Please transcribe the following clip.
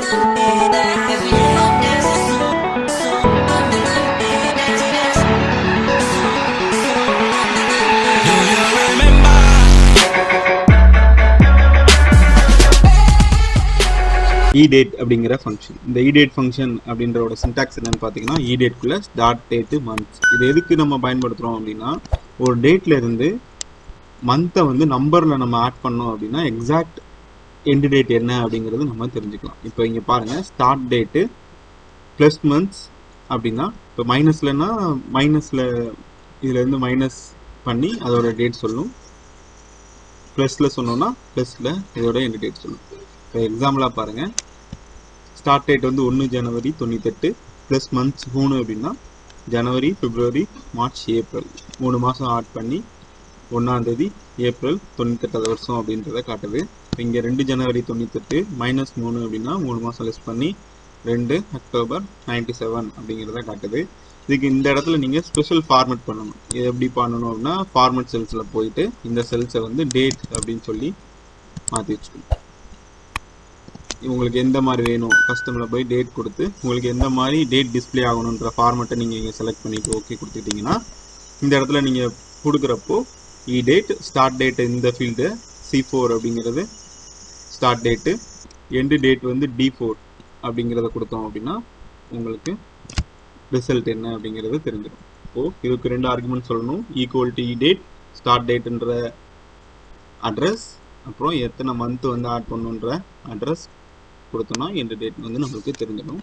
edate அப்படிங்கிற function. இந்த edate function அப்படின்றோட syntax என்னன்னு பார்த்தீங்கன்னா, edateக்குள்ள ஸ்டார்ட் டேட்டு மந்த்ஸ். இது எதுக்கு நம்ம பயன்படுத்துகிறோம் அப்படின்னா, ஒரு டேட்ல இருந்து மந்த்தை வந்து நம்பரில் நம்ம ஆட் பண்ணோம் அப்படின்னா எக்ஸாக்ட் எண்ட் டேட் என்ன அப்படிங்கிறது நம்ம தெரிஞ்சுக்கலாம். இப்போ இங்கே பாருங்கள், ஸ்டார்ட் டேட்டு ப்ளஸ் மந்த்ஸ் அப்படின்னா, இப்போ மைனஸ்லன்னா மைனஸில் இதுலேருந்து மைனஸ் பண்ணி அதோட டேட் சொல்லும். ப்ளஸில் சொன்னோன்னா ப்ளஸில் இதோட எண்ட் டேட் சொல்லும். இப்போ எக்ஸாம்பிளாக பாருங்கள், ஸ்டார்ட் டேட் வந்து 1 ஜனவரி 98 ப்ளஸ் மந்த்ஸ் 3 அப்படின்னா ஜனவரி, பிப்ரவரி, மார்ச், ஏப்ரல் 3 மாதம் ஆட் பண்ணி 1ஆம் தேதி ஏப்ரல் 98 வருஷம் அப்படின்றத காட்டுது. இங்கே 2 ஜனவரி 98 மைனஸ் 3 அப்படின்னா 3 மாதம் லெஸ் பண்ணி 2 அக்டோபர் 97 அப்படிங்கிறத காட்டுது. இதுக்கு இந்த இடத்துல நீங்கள் ஸ்பெஷல் ஃபார்மேட் பண்ணணும். இது எப்படி பண்ணணும் அப்படின்னா, ஃபார்மேட் செல்ஸில் போயிட்டு இந்த செல்ஸை வந்து டேட் அப்படின்னு சொல்லி மாற்றி வச்சுக்கணும். உங்களுக்கு எந்த மாதிரி வேணும், கஸ்டமரில் போய் டேட் கொடுத்து உங்களுக்கு எந்த மாதிரி டேட் டிஸ்பிளே ஆகணுன்ற ஃபார்மேட்டை நீங்கள் இங்கே செலக்ட் பண்ணிவிட்டு ஓகே கொடுத்துட்டிங்கன்னா, இந்த இடத்துல நீங்கள் கொடுக்குறப்போ இடேட் ஸ்டார்ட் டேட்டு இந்த ஃபீல்டு C4 அப்படிங்கிறது ஸ்டார்ட் டேட்டு, எண்டு டேட் வந்து D4 அப்படிங்கிறத கொடுத்தோம் அப்படின்னா உங்களுக்கு ரிசல்ட் என்ன அப்படிங்கிறது தெரிஞ்சிடும். இப்போது இதுக்கு 2 ஆர்குமெண்ட் சொல்லணும். ஈக்குவல் டு இடேட் ஸ்டார்ட் டேட்டுன்ற அட்ரஸ், அப்புறம் எத்தனை மந்த் வந்து ஆட் பண்ணுன்ற அட்ரஸ் கொடுத்தோம்னா எண்ட் டேட் வந்து நம்மளுக்கு தெரிஞ்சிடும்.